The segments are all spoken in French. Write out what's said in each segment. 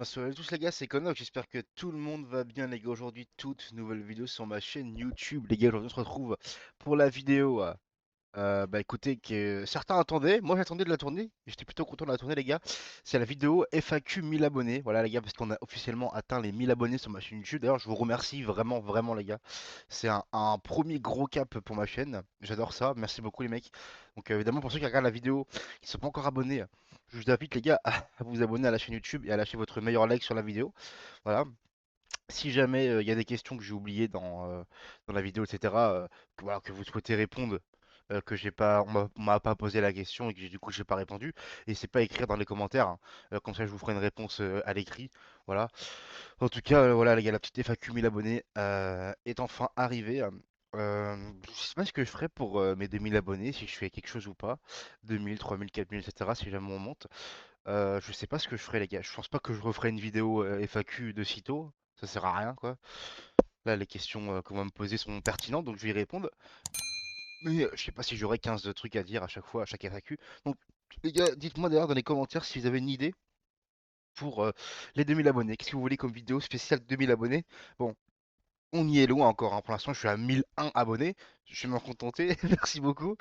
Salut à tous les gars, c'est Connor, j'espère que tout le monde va bien les gars. Aujourd'hui, toute nouvelle vidéo sur ma chaîne YouTube. Les gars, aujourd'hui on se retrouve pour la vidéo. Bah écoutez, que certains attendaient, moi j'attendais de la tourner, j'étais plutôt content de la tourner les gars. C'est la vidéo FAQ 1000 abonnés, voilà les gars, parce qu'on a officiellement atteint les 1000 abonnés sur ma chaîne YouTube. D'ailleurs je vous remercie vraiment, vraiment les gars. C'est un premier gros cap pour ma chaîne, j'adore ça, merci beaucoup les mecs. Donc évidemment pour ceux qui regardent la vidéo, qui ne sont pas encore abonnés, je vous invite les gars à vous abonner à la chaîne YouTube et à lâcher votre meilleur like sur la vidéo. Voilà. Si jamais il y a des questions que j'ai oubliées dans la vidéo, etc., voilà, que vous souhaitez répondre, que j'ai pas, on m'a pas posé la question et que du coup j'ai pas répondu, et c'est pas écrire dans les commentaires, hein. Comme ça je vous ferai une réponse à l'écrit. Voilà. En tout cas, voilà les gars, la petite FAQ 1000 abonnés est enfin arrivée. Je sais pas ce que je ferai pour mes 2000 abonnés, si je fais quelque chose ou pas. 2000, 3000, 4000, etc. Si jamais on monte. Je sais pas ce que je ferai les gars. Je pense pas que je referai une vidéo FAQ de sitôt. Ça sert à rien quoi. Là les questions qu'on va me poser sont pertinentes donc je vais y répondre. Mais je sais pas si j'aurai 15 trucs à dire à chaque fois, à chaque FAQ. Donc les gars, dites-moi d'ailleurs dans les commentaires si vous avez une idée pour les 2000 abonnés. Qu'est-ce que vous voulez comme vidéo spéciale 2000 abonnés? Bon, on y est loin encore, hein. Pour l'instant je suis à 1001 abonnés. Je vais m'en contenter. Merci beaucoup.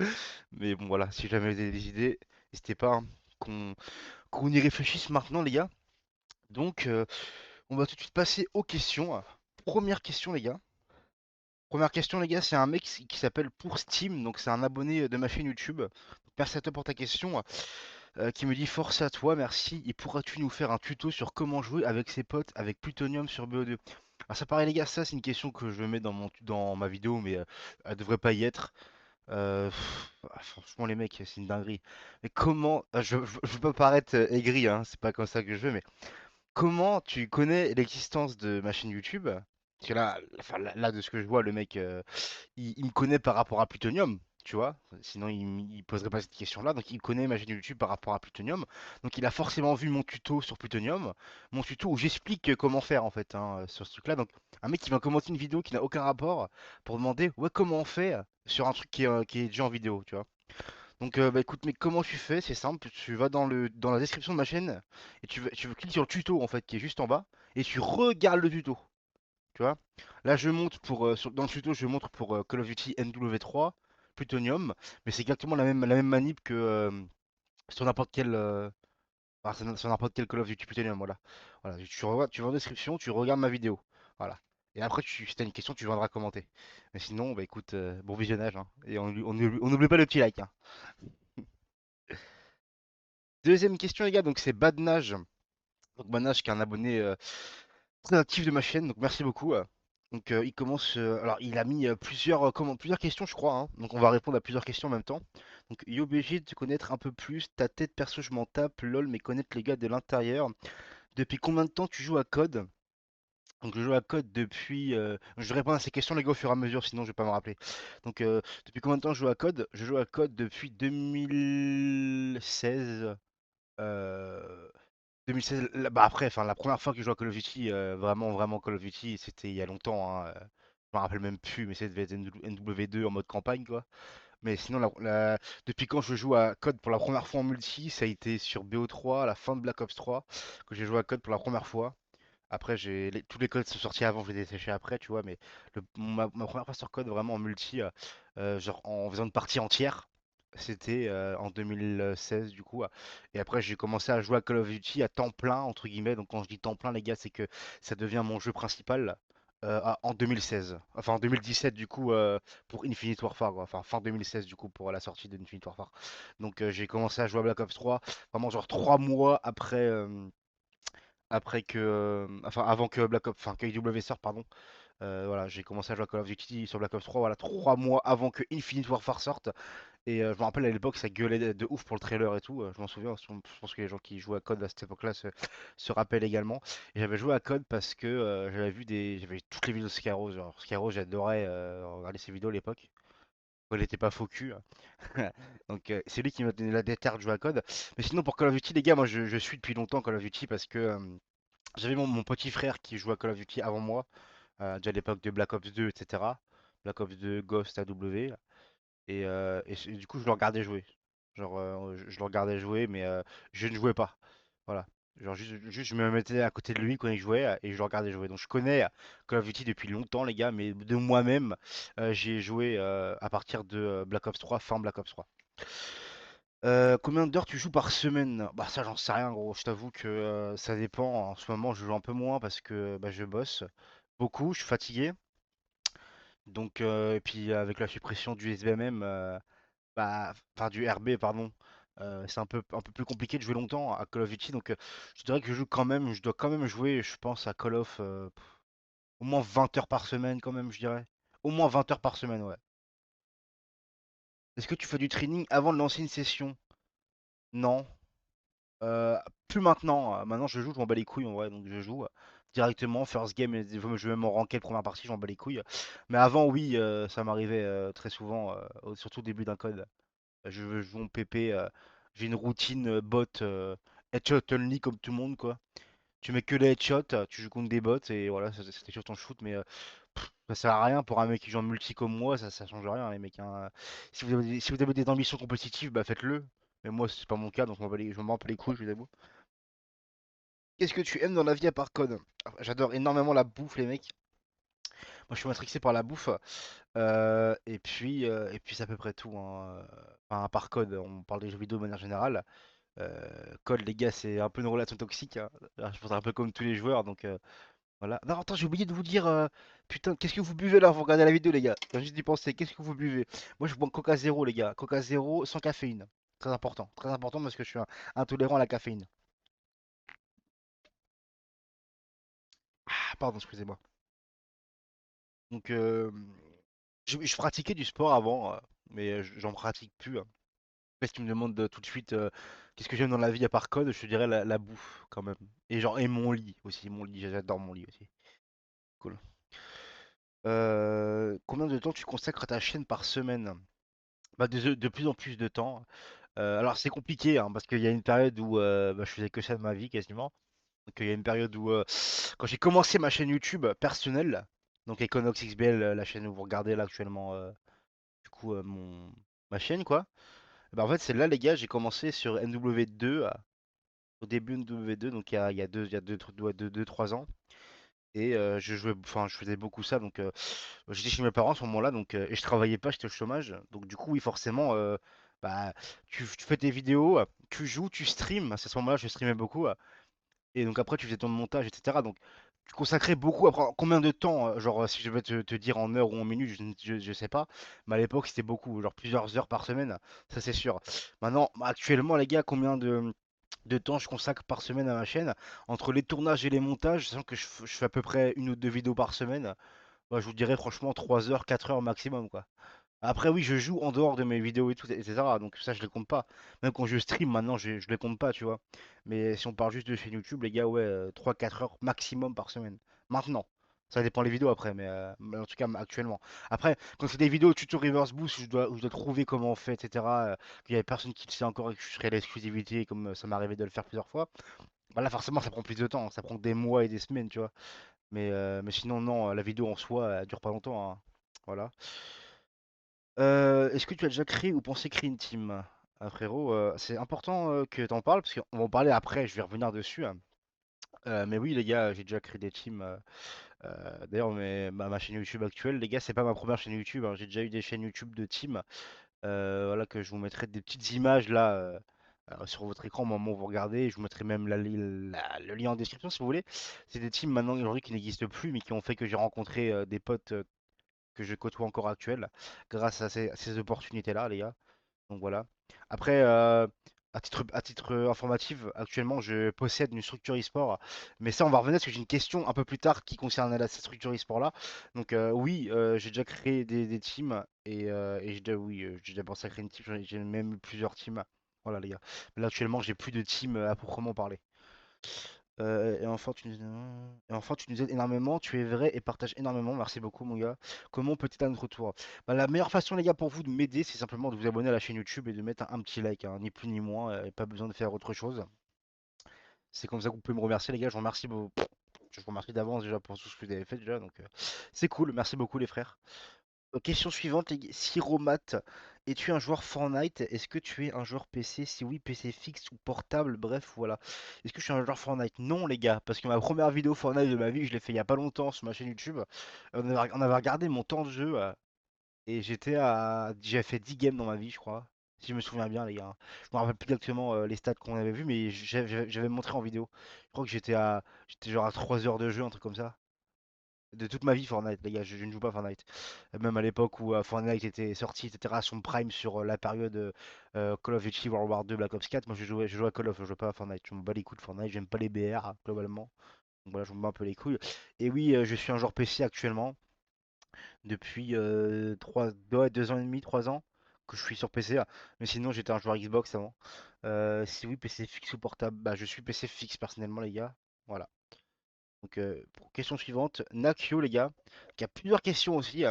Mais bon voilà, si jamais vous avez des idées, n'hésitez pas, hein, qu'on y réfléchisse maintenant les gars. Donc on va tout de suite passer aux questions. Première question, les gars. Première question, les gars, c'est un mec qui s'appelle Pour Steam, donc c'est un abonné de ma chaîne YouTube. Donc, merci à toi pour ta question, qui me dit force à toi, merci. Et pourras-tu nous faire un tuto sur comment jouer avec ses potes avec Plutonium sur BO2? Alors ça paraît, les gars, ça c'est une question que je mets dans ma vidéo, mais elle devrait pas y être. Franchement, les mecs, c'est une dinguerie. Mais comment, je veux pas paraître aigri, hein, c'est pas comme ça que je veux, mais comment tu connais l'existence de ma chaîne YouTube? Parce que là, enfin, là, de ce que je vois, le mec, il me connaît par rapport à Plutonium, tu vois. Sinon, il poserait pas cette question-là. Donc, il connaît ma chaîne YouTube par rapport à Plutonium. Donc, il a forcément vu mon tuto sur Plutonium. Mon tuto où j'explique comment faire, en fait, hein, sur ce truc-là. Donc, un mec qui vient commenter une vidéo qui n'a aucun rapport pour demander, ouais, comment on fait sur un truc qui est déjà en vidéo, tu vois. Donc bah écoute, mais comment tu fais? C'est simple, tu vas dans la description de ma chaîne et tu cliques sur le tuto en fait qui est juste en bas et tu regardes le tuto, tu vois. Là je monte dans le tuto je montre pour Call of Duty MW3 Plutonium, mais c'est exactement la même manip que sur n'importe quel sur n'importe quel Call of Duty Plutonium, voilà. Voilà, tu vas en description, tu regardes ma vidéo. Voilà. Et après si t'as une question, tu viendras commenter. Mais sinon, bah écoute, bon visionnage, hein. Et on n'oublie pas le petit like, hein. Deuxième question, les gars, donc c'est Badnage. Donc Badnage qui est un abonné très actif de ma chaîne, donc merci beaucoup. Donc il commence. Alors il a mis plusieurs questions, je crois, hein. Donc on va répondre à plusieurs questions en même temps. Donc YoBG, de connaître un peu plus. Ta tête, perso, je m'en tape. LOL, mais connaître les gars de l'intérieur. Depuis combien de temps tu joues à Code? Donc je joue à Code depuis. Je vais répondre à ces questions les gars au fur et à mesure, sinon je vais pas me rappeler. Donc depuis combien de temps je joue à Code? Je joue à Code depuis 2016. Euh, 2016, bah après, enfin, la première fois que je joue à Call of Duty, vraiment, vraiment Call of Duty, c'était il y a longtemps, hein, je me rappelle même plus, mais ça devait être NW2 en mode campagne, quoi. Mais sinon, depuis quand je joue à COD pour la première fois en multi, ça a été sur BO3, à la fin de Black Ops 3, que j'ai joué à COD pour la première fois. Après, tous les codes sont sortis avant, je les ai séchés après, tu vois, mais ma première fois sur code vraiment en multi, genre en faisant une partie entière, c'était en 2016 du coup. Et après, j'ai commencé à jouer à Call of Duty à temps plein, entre guillemets. Donc, quand je dis temps plein, les gars, c'est que ça devient mon jeu principal en 2016. Enfin, en 2017 du coup, pour Infinite Warfare, quoi. Enfin, fin 2016 du coup, pour la sortie de Infinite Warfare. Donc, j'ai commencé à jouer à Black Ops 3, vraiment, genre 3 mois après enfin avant que Black Ops, enfin que IW sorte, pardon. Voilà, j'ai commencé à jouer à Call of Duty sur Black Ops 3, voilà, 3 mois avant que Infinite Warfare sorte. Et je me rappelle à l'époque, ça gueulait de ouf pour le trailer et tout. Je m'en souviens, je pense que les gens qui jouaient à COD à cette époque-là se rappellent également. Et j'avais joué à COD parce que j'avais toutes les vidéos de Skyros. Genre, Skyros, j'adorais regarder ses vidéos à l'époque. Quand il était pas faux cul, hein. Donc c'est lui qui m'a donné la déterre de jouer à COD. Mais sinon pour Call of Duty, les gars, moi je suis depuis longtemps Call of Duty parce que j'avais mon petit frère qui jouait à Call of Duty avant moi, déjà à l'époque de Black Ops 2, etc. Black Ops 2, Ghost AW. Et du coup, je le regardais jouer. Genre, je le regardais jouer, mais je ne jouais pas. Voilà. Genre juste je me mettais à côté de lui quand il jouait et je le regardais jouer. Donc je connais Call of Duty depuis longtemps les gars, mais de moi-même, j'y ai joué à partir de Black Ops 3, fin Black Ops 3. Combien d'heures tu joues par semaine? Bah ça j'en sais rien gros, je t'avoue que ça dépend. En ce moment je joue un peu moins parce que bah, je bosse beaucoup, je suis fatigué. Donc et puis avec la suppression du SVMM, bah, enfin du RB pardon, c'est un peu plus compliqué de jouer longtemps à Call of Duty. Donc je dirais que je joue quand même, je dois quand même jouer, je pense à Call of au moins 20 heures par semaine quand même, je dirais. Au moins 20 heures par semaine, ouais. Est-ce que tu fais du training avant de lancer une session? Non. Euh, Plus maintenant. Maintenant, je joue, je m'en bats les couilles en vrai. Donc, je joue directement. First game, et je vais m'en ranker première partie, je m'en bats les couilles. Mais avant, oui, ça m'arrivait très souvent, surtout au début d'un code. Je joue en PP. J'ai une routine bot headshot only comme tout le monde, quoi. Tu mets que les headshots, tu joues contre des bots et voilà, c'était sur ton shoot. Mais ça sert à rien pour un mec qui joue en multi comme moi, ça change rien, les mecs, hein. Si vous avez des ambitions compétitives, bah faites-le. Mais moi, c'est pas mon cas, donc je m'en bats un peu les couilles, je vous avoue. Qu'est-ce que tu aimes dans la vie à part code? J'adore énormément la bouffe, les mecs. Moi, je suis matrixé par la bouffe. Et puis c'est à peu près tout, hein. Enfin, à part code, on parle des jeux vidéo de manière générale. Code, les gars, c'est un peu une relation toxique, hein. Je pense un peu comme tous les joueurs, donc voilà. Non, attends, j'ai oublié de vous dire. Putain, qu'est-ce que vous buvez là? Vous regardez la vidéo, les gars. J'ai juste d'y penser. Qu'est-ce que vous buvez? Moi, je bois un Coca Zéro, les gars. Coca Zéro sans caféine. Très important parce que je suis intolérant à la caféine. Ah, pardon, excusez-moi. Donc, je pratiquais du sport avant, mais j'en pratique plus, hein. Après, si tu me demandes tout de suite qu'est-ce que j'aime dans la vie à part code, je te dirais la bouffe quand même. Et genre, et mon lit aussi. Mon lit, j'adore mon lit aussi. Cool. Combien de temps tu consacres à ta chaîne par semaine? Bah, de plus en plus de temps. Alors, c'est compliqué hein, parce qu'il y a une période où bah, je faisais que ça de ma vie quasiment. Donc, il y a une période où, quand j'ai commencé ma chaîne YouTube personnelle, donc Econox XBL, la chaîne où vous regardez là actuellement, du coup, ma chaîne quoi. Bah, en fait, c'est là, les gars, j'ai commencé sur NW2, au début NW2, donc il y a 3 ans. Et je jouais, enfin, je faisais beaucoup ça, donc j'étais chez mes parents à ce moment-là, donc et je travaillais pas, j'étais au chômage. Donc du coup, oui, forcément, bah, tu fais tes vidéos, tu joues, tu streams. À ce moment-là, je streamais beaucoup. Et donc après, tu faisais ton montage, etc. Donc tu consacrais beaucoup. Après, combien de temps, genre, si je vais te dire en heures ou en minutes, je sais pas. Mais à l'époque, c'était beaucoup, genre plusieurs heures par semaine, ça c'est sûr. Maintenant, actuellement, les gars, combien de temps je consacre par semaine à ma chaîne? Entre les tournages et les montages, sachant que je fais à peu près une ou deux vidéos par semaine, bah, je vous dirais franchement 3 heures, 4 heures maximum, quoi. Après, oui, je joue en dehors de mes vidéos et tout, etc. Donc ça, je les compte pas. Même quand je stream maintenant, je les compte pas, tu vois. Mais si on parle juste de chaîne YouTube, les gars, ouais, 3-4 heures maximum par semaine. Maintenant. Ça dépend les vidéos après, mais en tout cas actuellement. Après, quand c'est des vidéos tuto reverse boost où je dois trouver comment on fait, etc., qu'il y a personne qui le sait encore et que je serai l'exclusivité, comme ça m'est arrivé de le faire plusieurs fois, bah là forcément ça prend plus de temps, ça prend des mois et des semaines, tu vois. Mais sinon, non, la vidéo en soi, elle dure pas longtemps, hein. Voilà. Est-ce que tu as déjà créé ou pensé créer une team? Ah, frérot, c'est important que t'en parles parce qu'on va en parler après, je vais revenir dessus, hein. Mais oui, les gars, j'ai déjà créé des teams. D'ailleurs, ma chaîne YouTube actuelle, les gars, c'est pas ma première chaîne YouTube, hein. J'ai déjà eu des chaînes YouTube de team. Voilà, que je vous mettrai des petites images là sur votre écran au moment où vous regardez. Je vous mettrai même le lien en description si vous voulez. C'est des teams maintenant aujourd'hui qui n'existent plus, mais qui ont fait que j'ai rencontré des potes que je côtoie encore actuels grâce à ces opportunités-là, les gars. Donc voilà. Après, à titre informatif, actuellement, je possède une structure e-sport. Mais ça, on va revenir parce que j'ai une question un peu plus tard qui concerne cette structure e-sport-là. Donc oui, j'ai déjà créé des teams et oui, j'ai déjà pensé à créer une team. J'ai même eu plusieurs teams. Voilà, les gars. Mais là, actuellement, j'ai plus de team à proprement parler. Et enfin, tu nous aides énormément, tu es vrai et partages énormément. Merci beaucoup, mon gars. Comment peut-être à notre tour? Bah, la meilleure façon, les gars, pour vous de m'aider, c'est simplement de vous abonner à la chaîne YouTube et de mettre un petit like, hein, ni plus ni moins, et pas besoin de faire autre chose. C'est comme ça que vous pouvez me remercier, les gars. Je vous remercie, je vous remercie d'avance déjà pour tout ce que vous avez fait déjà. Donc, c'est cool. Merci beaucoup, les frères. Question suivante, Siromat. Es-tu un joueur Fortnite? Est-ce que tu es un joueur PC? Si oui, PC fixe ou portable? Bref, voilà. Est-ce que je suis un joueur Fortnite? Non, les gars, parce que ma première vidéo Fortnite de ma vie, je l'ai fait il y a pas longtemps sur ma chaîne YouTube. On avait regardé mon temps de jeu et j'avais fait 10 games dans ma vie, je crois. Si je me souviens bien, les gars. Je me rappelle plus exactement les stats qu'on avait vus, mais j'avais montré en vidéo. Je crois que j'étais genre à 3 heures de jeu, un truc comme ça. De toute ma vie, Fortnite, les gars, je ne joue pas à Fortnite. Même à l'époque où Fortnite était sorti, etc., à son prime sur la période Call of Duty World War 2, Black Ops 4, moi je jouais à Call of, je jouais pas à Fortnite. Je me bats les couilles de Fortnite, j'aime pas les BR globalement. Donc voilà, je me bats un peu les couilles. Et oui, je suis un joueur PC actuellement, depuis 2 ans et demi, 3 ans que je suis sur PC. Mais sinon, j'étais un joueur Xbox avant. Si oui, PC fixe ou portable, bah je suis PC fixe personnellement, les gars. Voilà. Donc, pour question suivante, Nakio, les gars, qui a plusieurs questions aussi.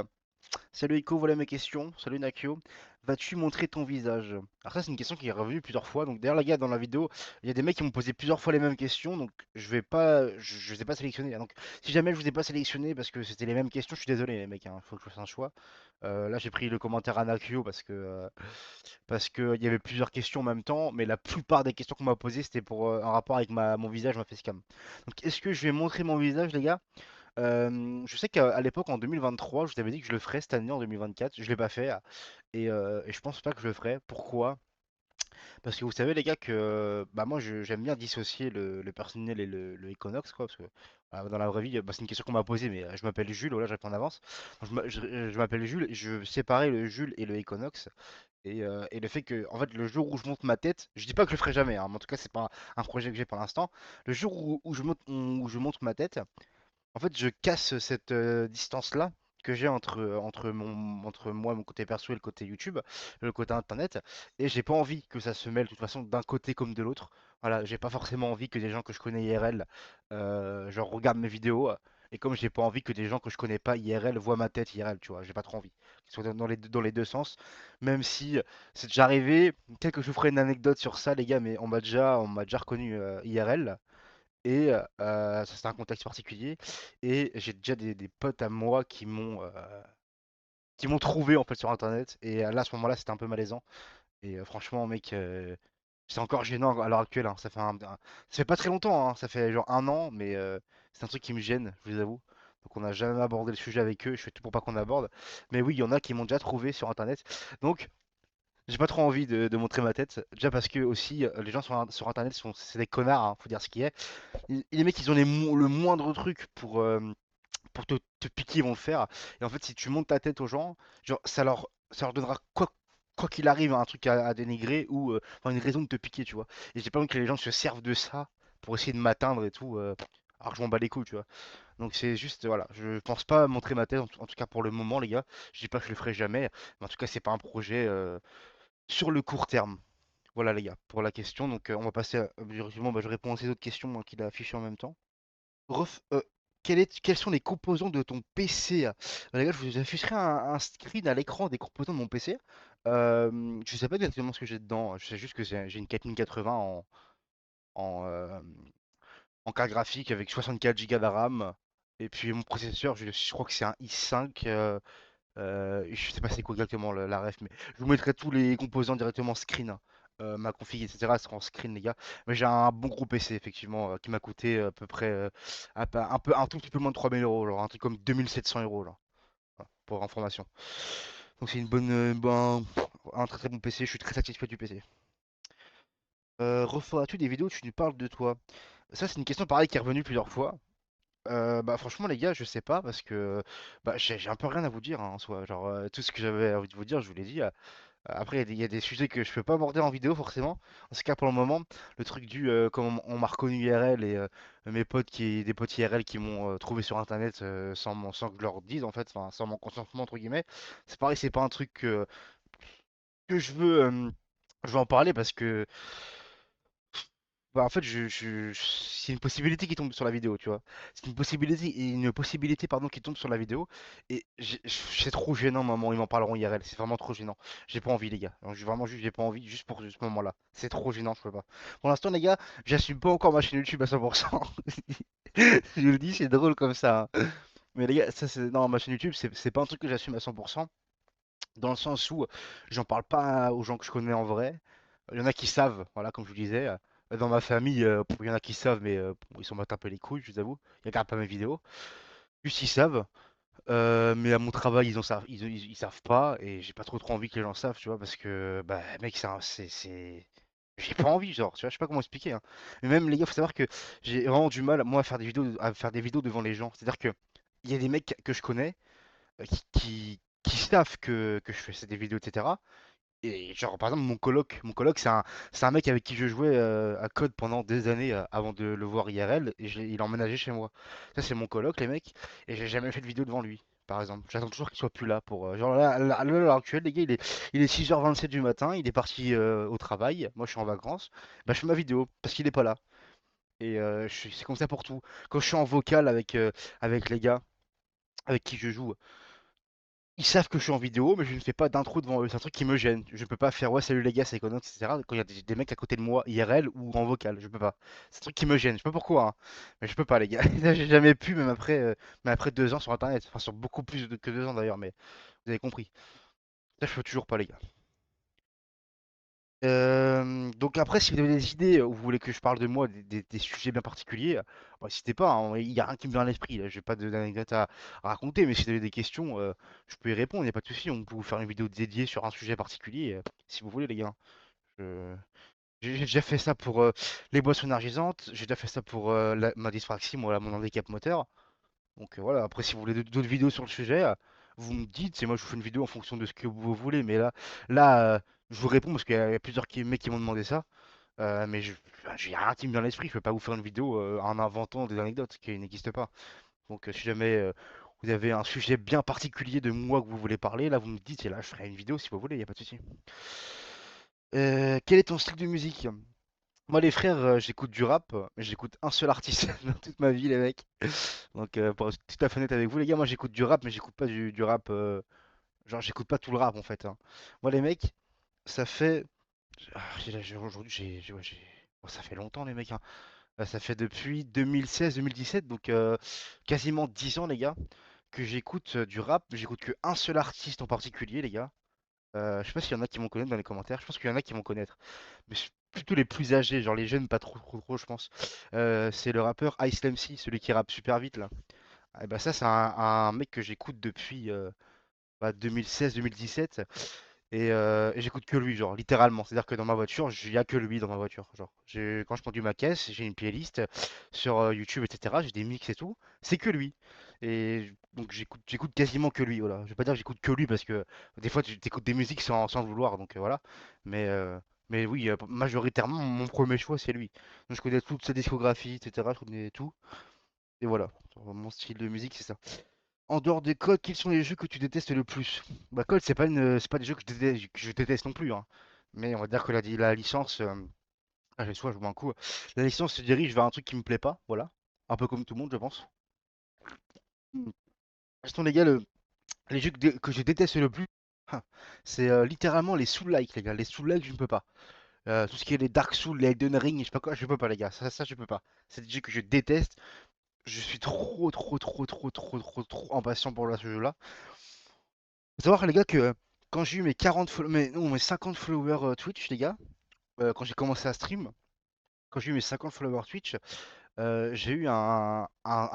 Salut Ico, voilà mes questions. Salut Nakio. Vas-tu montrer ton visage? Alors ça c'est une question qui est revenue plusieurs fois. Donc d'ailleurs les gars dans la vidéo, il y a des mecs qui m'ont posé plusieurs fois les mêmes questions. Donc je les ai pas sélectionnés. Donc si jamais je vous ai pas sélectionné parce que c'était les mêmes questions, je suis désolé les mecs. Il faut que je fasse un choix. Là j'ai pris le commentaire à Nakio parce que il y avait plusieurs questions en même temps. Mais la plupart des questions qu'on m'a posées c'était pour un rapport avec mon visage, ma facecam. Donc est-ce que je vais montrer mon visage les gars? Je sais qu'à l'époque, en 2023, je vous avais dit que je le ferais cette année en 2024. Je l'ai pas fait et je pense pas que je le ferai. Pourquoi? Parce que vous savez, les gars, que bah moi j'aime bien dissocier le personnel et le Econox, quoi. Parce que dans la vraie vie, bah, c'est une question qu'on m'a posée, mais je m'appelle Jules, voilà, je réponds en avance. Je m'appelle Jules, et je séparais le Jules et le Econox. Et le fait que, en fait, le jour où je monte ma tête, je dis pas que je le ferai jamais, hein, mais en tout cas, c'est pas un projet que j'ai pour l'instant. Le jour où je monte ma tête, en fait, je casse cette distance-là que j'ai entre moi, mon côté perso et le côté YouTube, le côté internet, et j'ai pas envie que ça se mêle de toute façon d'un côté comme de l'autre. Voilà, j'ai pas forcément envie que des gens que je connais IRL, genre regardent mes vidéos, et comme j'ai pas envie que des gens que je connais pas IRL voient ma tête IRL, tu vois, j'ai pas trop envie. Que ce soit dans les deux sens, même si c'est déjà arrivé, peut-être que je vous ferai une anecdote sur ça, les gars, mais on m'a déjà reconnu IRL. Et ça c'est un contexte particulier. Et j'ai déjà des potes à moi qui m'ont trouvé en fait sur internet. Et là à ce moment-là c'était un peu malaisant. Et franchement mec, c'est encore gênant à l'heure actuelle, hein. Ça fait pas très longtemps, hein. Ça fait genre 1 an, mais c'est un truc qui me gêne, je vous avoue. Donc on n'a jamais abordé le sujet avec eux. Je fais tout pour pas qu'on aborde. Mais oui, il y en a qui m'ont déjà trouvé sur internet. Donc j'ai pas trop envie de montrer ma tête. Déjà parce que aussi les gens sur internet c'est des connards, hein, faut dire ce qui est. Les mecs, ils ont le moindre truc pour te piquer, ils vont le faire. Et en fait, si tu montes ta tête aux gens, genre, ça leur donnera quoi qu'il arrive un truc à dénigrer ou enfin, une raison de te piquer, tu vois. Et j'ai pas envie que les gens se servent de ça pour essayer de m'atteindre et tout, alors que je m'en bats les couilles, tu vois. Donc c'est juste, voilà, je pense pas montrer ma tête, en tout cas pour le moment, les gars. Je dis pas que je le ferai jamais, mais en tout cas, c'est pas un projet sur le court terme. Voilà, les gars, pour la question. Donc, on va passer directement, bah, je réponds à ces autres questions moi, qu'il a affichées en même temps. Quels sont les composants de ton PC? Les gars, je vous afficherai un screen à l'écran des composants de mon PC. Je sais pas exactement ce que j'ai dedans. Je sais juste que j'ai une 4080 en carte graphique avec 64 Go de RAM. Et puis mon processeur, je crois que c'est un i5. Je sais pas c'est quoi exactement la ref, mais je vous mettrai tous les composants directement en screen, hein. Ma config, etc. sera en screen, les gars. Mais j'ai un bon gros PC, effectivement, qui m'a coûté à peu près un tout petit peu moins de 3 000 euros, genre un truc comme 2 700 euros, là, voilà, pour information. Donc c'est une bonne, un très très bon PC, je suis très satisfait du PC. Referas-tu des vidéos où tu nous parles de toi? Ça, c'est une question pareille qui est revenue plusieurs fois. Bah franchement les gars je sais pas parce que bah, j'ai un peu rien à vous dire, hein, en soi, genre tout ce que j'avais envie de vous dire je vous l'ai dit. Après il y a des sujets que je peux pas aborder en vidéo forcément, en ce cas pour le moment le truc comme on m'a reconnu IRL et des potes IRL qui m'ont trouvé sur internet sans que je leur dise en fait, enfin sans mon consentement entre guillemets, c'est pareil, c'est pas un truc que je veux en parler parce que bah, en fait, c'est une possibilité qui tombe sur la vidéo, tu vois. C'est une possibilité, pardon, qui tombe sur la vidéo. Et c'est trop gênant, maman. Ils m'en parleront IRL. C'est vraiment trop gênant. J'ai pas envie, les gars. Donc, vraiment, juste, j'ai pas envie, juste pour ce moment-là. C'est trop gênant, je peux pas. Pour l'instant, les gars, j'assume pas encore ma chaîne YouTube à 100%. Je vous le dis, c'est drôle comme ça, hein. Mais les gars, ça c'est non, ma chaîne YouTube, c'est pas un truc que j'assume à 100%, dans le sens où j'en parle pas aux gens que je connais en vrai. Il y en a qui savent, voilà, comme je vous disais. Dans ma famille, il y en a qui savent, mais bon, ils s'en battent un peu les couilles, je vous avoue. Ils regardent pas mes vidéos. Juste ils savent. Mais à mon travail, ils savent pas, et j'ai pas trop envie que les gens savent, tu vois, parce que, bah, mec, j'ai pas envie, genre, tu vois, je sais pas comment expliquer, hein. Mais même, les gars, faut savoir que j'ai vraiment du mal, moi, à faire des vidéos devant les gens. C'est-à-dire que, il y a des mecs que je connais, qui savent que je fais des vidéos, etc. Et genre, par exemple, mon coloc, c'est un mec avec qui je jouais à Code pendant des années avant de le voir IRL, et il a emménagé chez moi. Ça, c'est mon coloc, les mecs, et j'ai jamais fait de vidéo devant lui, par exemple. J'attends toujours qu'il soit plus là pour. Genre là, à l'heure actuelle, les gars, il est 6h27 du matin, il est parti au travail, moi je suis en vacances, bah je fais ma vidéo, parce qu'il est pas là. Et c'est comme ça pour tout. Quand je suis en vocal avec les gars avec qui je joue, ils savent que je suis en vidéo, mais je ne fais pas d'intro devant eux. C'est un truc qui me gêne. Je peux pas faire ouais, salut les gars, c'est Econox, etc. Quand il y a des mecs à côté de moi, IRL ou en vocal, je peux pas. C'est un truc qui me gêne. Je sais pas pourquoi, hein, mais je peux pas, les gars. J'ai jamais pu, même après 2 ans sur internet. Enfin, sur beaucoup plus que 2 ans d'ailleurs, mais vous avez compris. Ça, je peux toujours pas, les gars. Donc après, si vous avez des idées ou vous voulez que je parle de moi, des sujets bien particuliers, bah, n'hésitez pas, hein, il n'y a rien qui me vient à l'esprit. Là, j'ai pas d'anecdote à raconter, mais si vous avez des questions, je peux y répondre, il n'y a pas de souci. On peut vous faire une vidéo dédiée sur un sujet particulier, si vous voulez, les gars. Je- J'ai déjà fait ça pour les boissons énergisantes, j'ai déjà fait ça pour ma dyspraxie, moi, mon handicap moteur. Donc voilà, après si vous voulez d'autres vidéos sur le sujet, vous me dites, c'est moi je vous fais une vidéo en fonction de ce que vous voulez, mais là, je vous réponds parce qu'il y a plusieurs mecs qui m'ont demandé ça, mais j'ai rien qui me vient à l'esprit, je peux pas vous faire une vidéo en inventant des anecdotes qui n'existent pas. Donc si jamais vous avez un sujet bien particulier de moi que vous voulez parler, là vous me dites, et là je ferai une vidéo si vous voulez, il n'y a pas de souci. Quel est ton style de musique? Moi les frères, j'écoute du rap, mais j'écoute un seul artiste dans toute ma vie les mecs. Donc pour être tout à fait honnête avec vous les gars, moi j'écoute du rap, mais j'écoute pas du rap, genre j'écoute pas tout le rap en fait, hein. Moi les mecs, ça fait aujourd'hui ouais, oh, ça fait longtemps les mecs, hein. Ça fait depuis 2016-2017, donc quasiment 10 ans les gars, que j'écoute du rap. J'écoute que un seul artiste en particulier les gars. Je sais pas s'il y en a qui vont connaître dans les commentaires. Je pense qu'il y en a qui vont connaître, mais plutôt les plus âgés, genre les jeunes pas trop je pense. C'est le rappeur Ice MC, celui qui rappe super vite là. Et bah ça c'est un mec que j'écoute depuis 2016-2017, et j'écoute que lui, genre littéralement. C'est-à-dire que dans ma voiture, il y a que lui dans ma voiture. Genre, quand je conduis ma caisse, j'ai une playlist sur YouTube, etc. J'ai des mix et tout. C'est que lui. Et donc j'écoute quasiment que lui. Voilà. Je vais pas dire que j'écoute que lui parce que des fois tu écoutes des musiques sans le vouloir. Donc voilà. Mais, euh, mais oui, majoritairement, mon premier choix c'est lui. Donc je connais toute sa discographie, etc. Je connais tout. Et voilà. Mon style de musique, c'est ça. En dehors des codes, quels sont les jeux que tu détestes le plus? Bah, code, c'est pas des jeux que je déteste non plus, hein. Mais on va dire que la licence, j'ai soit je vois un coup. La licence se dirige vers un truc qui me plaît pas, voilà. Un peu comme tout le monde, je pense. Hmm. Quels sont les gars, les jeux que je déteste le plus? hein, C'est littéralement les Souls-like, les gars. Les Souls-like, je ne peux pas. Tout ce qui est les Dark Souls, les Elden Ring, je sais pas quoi, je peux pas, les gars. Ça, je peux pas. C'est des jeux que je déteste. Je suis trop impatient pour ce jeu-là. Faut savoir, les gars, que quand j'ai eu mes 40 mais non, mes 50 followers Twitch, les gars, quand j'ai commencé à stream, quand j'ai eu mes 50 followers Twitch, j'ai eu un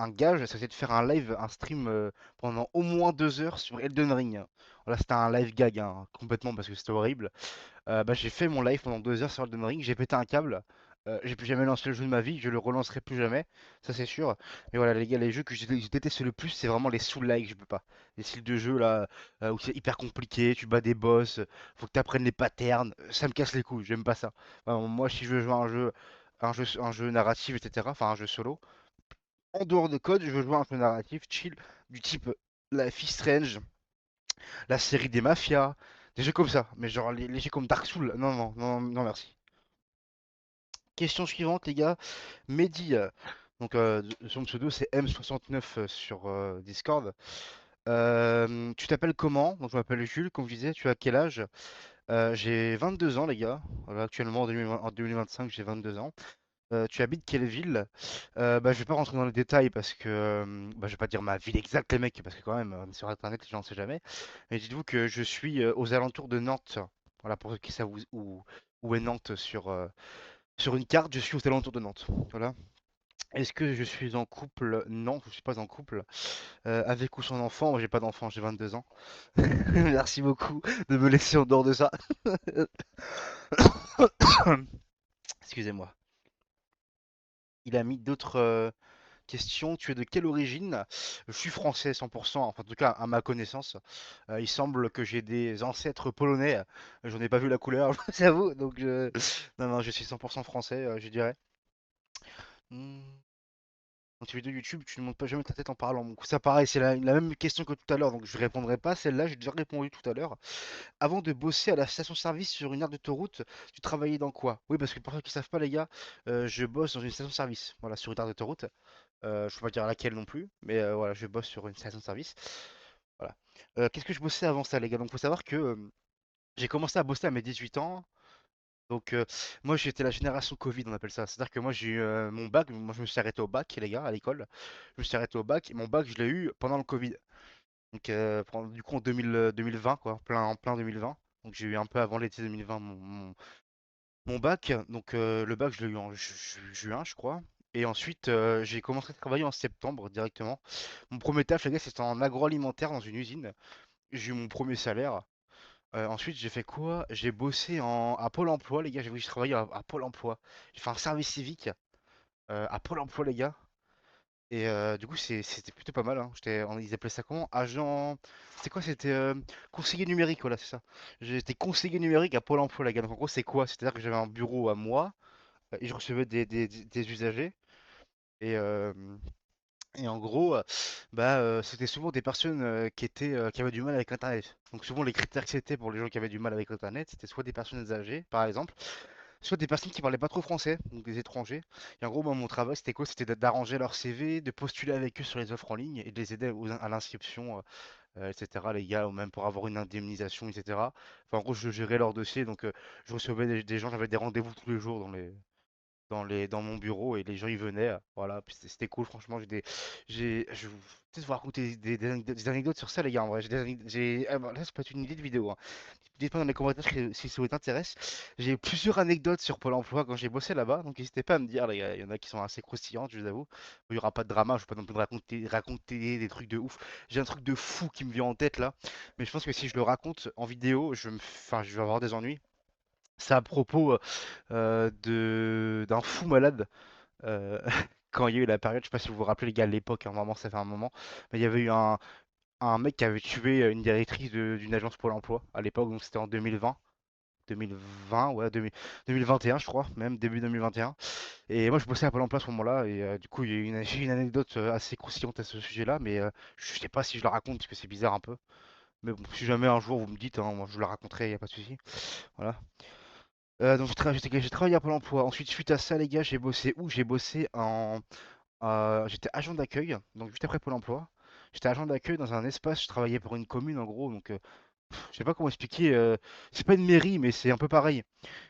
gage, c'était de faire un live, un stream pendant au moins 2 heures sur Elden Ring. Voilà, c'était un live gag, hein, complètement, parce que c'était horrible. Bah, j'ai fait mon live pendant 2 heures sur Elden Ring, j'ai pété un câble. J'ai plus jamais lancé le jeu de ma vie, je le relancerai plus jamais, ça c'est sûr. Mais voilà les gars, les jeux que je déteste le plus, c'est vraiment les Soul-like, je peux pas. Les styles de jeu là, où c'est hyper compliqué, tu bats des boss, faut que tu apprennes les patterns, ça me casse les couilles, j'aime pas ça. Enfin, moi si je veux jouer à un jeu narratif, etc., enfin un jeu solo, en dehors de code, je veux jouer à un jeu narratif chill, du type Life is Strange, la série des mafias, des jeux comme ça. Mais genre les jeux comme Dark Souls, non, non, non, non, merci. Question suivante, les gars. Mehdi, donc son pseudo c'est M69 sur Discord. Tu t'appelles comment? Donc je m'appelle Jules, comme je disais, tu as quel âge? J'ai 22 ans, les gars. Voilà, actuellement en 2020 en 2025, j'ai 22 ans. Tu habites quelle ville? Bah, je vais pas rentrer dans les détails parce que bah, je vais pas dire ma ville exacte, les mecs, parce que quand même, sur Internet, les gens ne savent jamais. Mais dites-vous que je suis aux alentours de Nantes. Voilà, pour qui ça vous où est Nantes sur une carte, je suis aux alentours de Nantes. Voilà. Est-ce que je suis en couple? Non, je suis pas en couple. Avec ou sans enfant? Moi, j'ai pas d'enfant, j'ai 22 ans. Merci beaucoup de me laisser en dehors de ça. Excusez-moi. Il a mis d'autres questions. Tu es de quelle origine? Je suis français 100%, enfin en tout cas à ma connaissance. Il semble que j'ai des ancêtres polonais. J'en ai pas vu la couleur, j'avoue. Donc non, non, je suis 100% français, je dirais. Hmm. Dans tes vidéos YouTube, tu ne montes pas jamais ta tête en parlant. Donc ça pareil, c'est la même question que tout à l'heure, donc je répondrai pas. Celle-là, j'ai déjà répondu tout à l'heure. Avant de bosser à la station-service sur une aire d'autoroute, tu travaillais dans quoi? Oui, parce que pour ceux qui savent pas, les gars, je bosse dans une station-service, voilà, sur une aire d'autoroute. Je peux pas dire laquelle non plus, mais voilà, je bosse sur une station-service. Voilà. Qu'est-ce que je bossais avant ça, les gars? Donc, faut savoir que j'ai commencé à bosser à mes 18 ans. Donc, moi, j'étais la génération Covid, on appelle ça. C'est-à-dire que moi, j'ai eu mon bac. Moi, je me suis arrêté au bac, les gars, à l'école. Je me suis arrêté au bac. Et mon bac, je l'ai eu pendant le Covid. Donc, du coup, en 2020, quoi, en plein 2020. Donc, j'ai eu un peu avant l'été 2020 mon bac. Donc, le bac, je l'ai eu en juin, je crois. Et ensuite, j'ai commencé à travailler en septembre directement. Mon premier taf, les gars, c'était en agroalimentaire dans une usine. J'ai eu mon premier salaire. Ensuite, j'ai fait quoi? J'ai bossé à Pôle emploi, les gars. J'ai travaillé à Pôle emploi. J'ai fait un service civique à Pôle emploi, les gars. Et du coup, c'était plutôt pas mal, hein. Ils appelaient ça comment? Agent. C'est quoi? C'était conseiller numérique, voilà, c'est ça. J'étais conseiller numérique à Pôle emploi, les gars. Donc en gros, c'est quoi? C'est-à-dire que j'avais un bureau à moi et je recevais des usagers. Et, euh, et en gros, c'était souvent des personnes qui avaient du mal avec Internet. Donc souvent les critères que c'était pour les gens qui avaient du mal avec Internet, c'était soit des personnes âgées, par exemple, soit des personnes qui parlaient pas trop français, donc des étrangers. Et en gros, moi, mon travail, c'était quoi? C'était d'arranger leur CV, de postuler avec eux sur les offres en ligne et de les aider à l'inscription, etc. Les gars, ou même pour avoir une indemnisation, etc. Enfin, en gros, je gérais leur dossier, donc je recevais des gens, j'avais des rendez-vous tous les jours dans mon bureau et les gens ils venaient, voilà, puis c'était cool, franchement. Je vais peut-être vous raconter des anecdotes sur ça, les gars. En vrai, là, ça peut être une idée de vidéo, hein. Dites-moi dans les commentaires si ça vous intéresse. J'ai plusieurs anecdotes sur Pôle emploi quand j'ai bossé là-bas, donc n'hésitez pas à me dire, les gars. Il y en a qui sont assez croustillantes, je vous avoue. Il n'y aura pas de drama, je vais pas non plus raconter des trucs de ouf. J'ai un truc de fou qui me vient en tête là, mais je pense que si je le raconte en vidéo, enfin, je vais avoir des ennuis. C'est à propos d'un fou malade quand il y a eu la période, je sais pas si vous vous rappelez les gars, à l'époque, hein, vraiment ça fait un moment, mais il y avait eu un mec qui avait tué une directrice d'une agence Pôle emploi à l'époque, donc c'était en 2020. 2020, ouais, 2021 je crois, même début 2021. Et moi je bossais à Pôle emploi à ce moment-là, et du coup j'ai une anecdote assez croustillante à ce sujet-là, mais je sais pas si je la raconte parce que c'est bizarre un peu. Mais bon, si jamais un jour vous me dites, hein, moi je la raconterai, y a pas de souci. Voilà. Donc j'ai travaillé à Pôle emploi. Ensuite, suite à ça, les gars, j'ai bossé où? J'ai bossé j'étais agent d'accueil, donc juste après Pôle emploi. J'étais agent d'accueil dans un espace, je travaillais pour une commune en gros, donc je sais pas comment expliquer. C'est pas une mairie, mais c'est un peu pareil.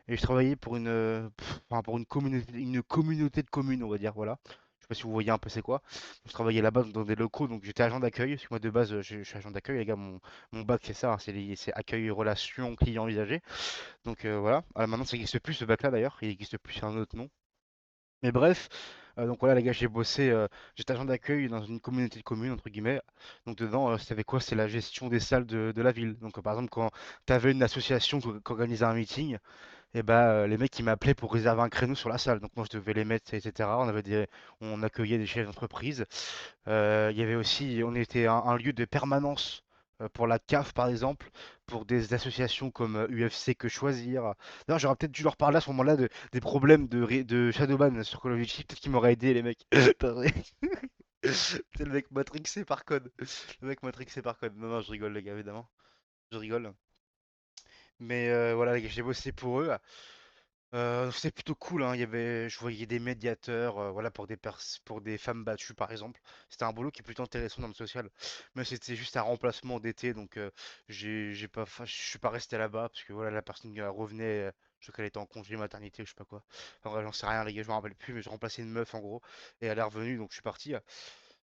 Et je travaillais pour enfin, pour une communauté de communes, on va dire, voilà. Je sais pas si vous voyez un peu c'est quoi. Je travaillais là-bas dans des locaux, donc j'étais agent d'accueil. Parce que moi de base, je suis agent d'accueil, les gars. Mon bac c'est ça, hein, c'est accueil, relation, client, usager. Donc voilà. Maintenant ça n'existe plus ce bac-là d'ailleurs, il n'existe plus sur un autre nom. Mais bref, donc voilà les gars, j'étais agent d'accueil dans une communauté de communes, entre guillemets. Donc dedans, c'était quoi? C'est la gestion des salles de la ville. Donc par exemple, quand tu avais une association qui organisait un meeting, et bah les mecs ils m'appelaient pour réserver un créneau sur la salle. Donc moi je devais les mettre, etc. On accueillait des chefs d'entreprise. Il y avait aussi, on était un lieu de permanence pour la CAF par exemple, pour des associations comme UFC Que Choisir. D'ailleurs, j'aurais peut-être dû leur parler à ce moment-là des problèmes de Shadowban sur Call of Duty, peut-être qu'ils m'auraient aidé les mecs. Attendez. C'est le mec matrixé par code. Le mec matrixé par code. Non, non, je rigole les gars, évidemment. Je rigole. Mais voilà, les gars, j'ai bossé pour eux. C'est plutôt cool, hein. Je voyais des médiateurs, voilà, pour des femmes battues, par exemple. C'était un boulot qui est plutôt intéressant dans le social. Mais c'était juste un remplacement d'été, donc j'ai pas, enfin, je suis pas resté là-bas parce que voilà, la personne revenait. Je crois qu'elle était en congé maternité ou je sais pas quoi. Enfin bref, j'en sais rien les gars, je me rappelle plus, mais je remplaçais une meuf en gros, et elle est revenue, donc je suis parti.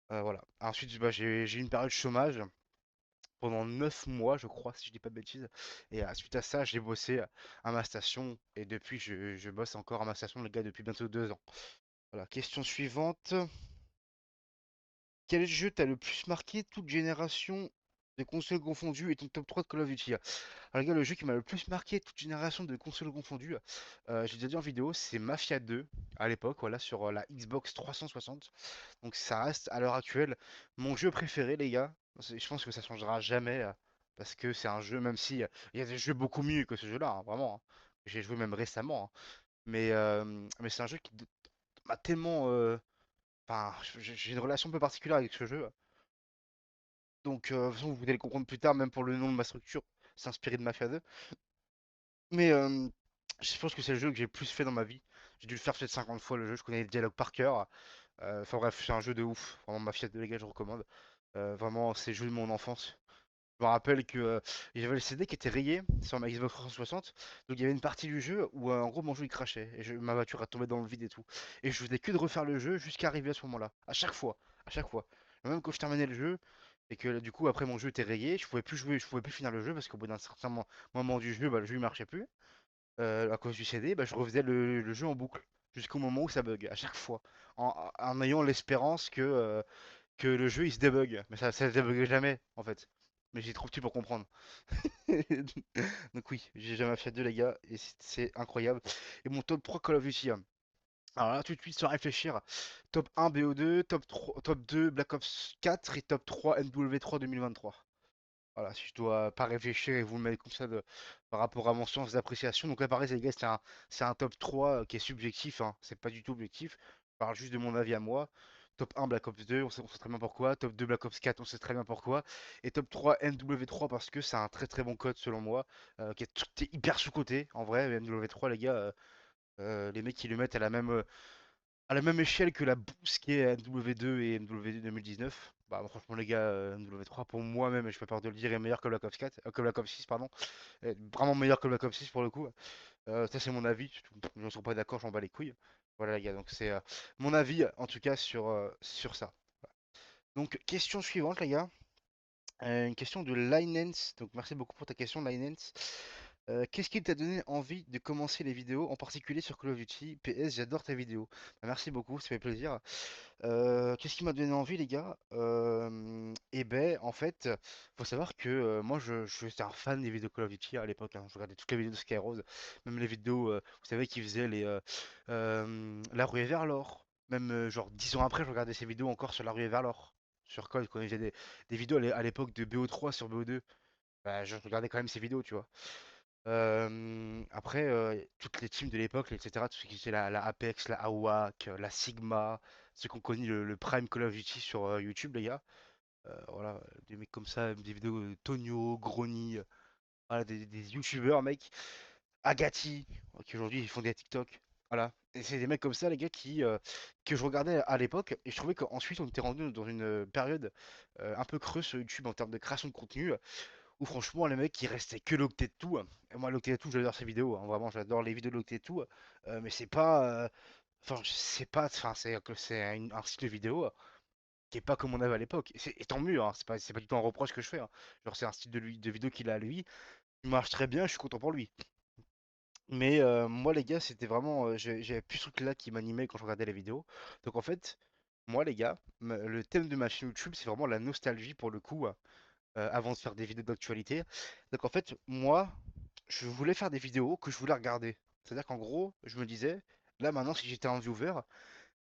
Voilà. Ensuite, bah, j'ai eu une période de chômage pendant 9 mois, je crois, si je dis pas de bêtises. Et suite à ça, j'ai bossé à ma station, et depuis, je bosse encore à ma station, les gars, depuis bientôt 2 ans. Voilà, question suivante. Quel jeu t'a le plus marqué, toute génération de consoles confondues, et ton top 3 de Call of Duty? Alors, les gars, le jeu qui m'a le plus marqué, toute génération de consoles confondues, j'ai déjà dit en vidéo, c'est Mafia 2, à l'époque, voilà, sur la Xbox 360. Donc ça reste, à l'heure actuelle, mon jeu préféré, les gars. Je pense que ça changera jamais, parce que c'est un jeu, même si il y a des jeux beaucoup mieux que ce jeu-là, hein, vraiment, hein. J'ai joué même récemment, hein. Mais c'est un jeu qui m'a tellement... Enfin, j'ai une relation un peu particulière avec ce jeu. Donc, de toute façon, vous allez le comprendre plus tard, même pour le nom de ma structure, c'est inspiré de Mafia 2. Mais je pense que c'est le jeu que j'ai le plus fait dans ma vie. J'ai dû le faire peut-être 50 fois le jeu, je connais les dialogues par cœur. Enfin bref, c'est un jeu de ouf. Vraiment, Mafia 2, les gars, je recommande. Vraiment, c'est le jeu de mon enfance. Je me rappelle que j'avais le CD qui était rayé sur ma Xbox 360. Donc il y avait une partie du jeu où en gros mon jeu il crachait. Et ma voiture a tombé dans le vide et tout. Et je faisais que de refaire le jeu jusqu'à arriver à ce moment-là. À chaque fois. À chaque fois. Même quand je terminais le jeu et que du coup après mon jeu était rayé, je pouvais plus jouer, je pouvais plus finir le jeu parce qu'au bout d'un certain moment du jeu, bah, le jeu il marchait plus. À cause du CD, bah, je refaisais le jeu en boucle. Jusqu'au moment où ça bug. À chaque fois. En ayant l'espérance que le jeu il se débug. Mais ça se débuguait jamais en fait. Mais j'ai trop petit pour comprendre. Donc oui, j'ai jamais Mafia 2 les gars, et c'est incroyable. Et mon top 3 Call of Duty, hein. Alors là tout de suite sans réfléchir, top 1 BO2, top 3, top 2 Black Ops 4 et top 3 MW3 2023. Voilà, si je dois pas réfléchir et vous le mettre comme ça par rapport à mon sens d'appréciation. Donc là pareil les gars, c'est un top 3 qui est subjectif, hein. C'est pas du tout objectif. Je parle juste de mon avis à moi. Top 1 Black Ops 2, on sait très bien pourquoi. Top 2 Black Ops 4, on sait très bien pourquoi. Et top 3 MW3 parce que c'est un très très bon code selon moi, qui est hyper sous-coté en vrai. MW3 les gars, les mecs qui le mettent à la même échelle que la boost qui est MW2 et MW2 2019. Bah franchement les gars, MW3 pour moi-même, je peux pas de le dire, est meilleur que Black Ops 4, que Black Ops 6 pardon. Est vraiment meilleur que Black Ops 6 pour le coup. Ça c'est mon avis, je ne suis pas d'accord, j'en bats les couilles. Voilà les gars, donc c'est mon avis en tout cas sur ça. Donc question suivante les gars. Une question de Linens. Donc merci beaucoup pour ta question Linens. Qu'est-ce qui t'a donné envie de commencer les vidéos, en particulier sur Call of Duty? PS, j'adore tes vidéos. Bah, merci beaucoup, ça fait plaisir. Qu'est-ce qui m'a donné envie, les gars? Et ben, en fait, faut savoir que moi, je suis un fan des vidéos Call of Duty à l'époque, hein. Je regardais toutes les vidéos de Skyrose, même les vidéos, vous savez, qui faisaient la ruée vers l'or. Même genre 10 ans après, je regardais ces vidéos encore sur la ruée vers l'or. Sur Code, quand il faisait des vidéos à l'époque de BO3 sur BO2, bah, je regardais quand même ces vidéos, tu vois. Après, toutes les teams de l'époque, etc., tout ce qui était la Apex, la AWAC, la Sigma, ceux qui ont connu le Prime Call of Duty sur YouTube, les gars. Voilà, des mecs comme ça, des vidéos de Tonio, Grony, voilà, des YouTubeurs, mec. Agati, qui aujourd'hui ils font des TikTok. Voilà. Et c'est des mecs comme ça, les gars, que je regardais à l'époque. Et je trouvais qu'ensuite, on était rendu dans une période un peu creuse sur YouTube en termes de création de contenu. Où franchement, les mecs, ils restaient que l'octet de tout, hein. Et moi, l'octet de tout, j'adore ces vidéos, hein. Vraiment, j'adore les vidéos de l'octet de tout. Mais c'est pas. Enfin, c'est pas. Enfin, c'est un style de vidéo qui est pas comme on avait à l'époque. Et tant mieux, hein. C'est pas du tout un reproche que je fais, hein. Genre, c'est un style de vidéo qu'il a lui. Il marche très bien, je suis content pour lui. Mais moi, les gars, c'était vraiment. J'avais plus ce truc-là qui m'animait quand je regardais les vidéos. Donc, en fait, moi, les gars, le thème de ma chaîne YouTube, c'est vraiment la nostalgie pour le coup, avant de faire des vidéos d'actualité. Donc en fait, moi, je voulais faire des vidéos que je voulais regarder. C'est-à-dire qu'en gros, je me disais, là maintenant, si j'étais un viewer,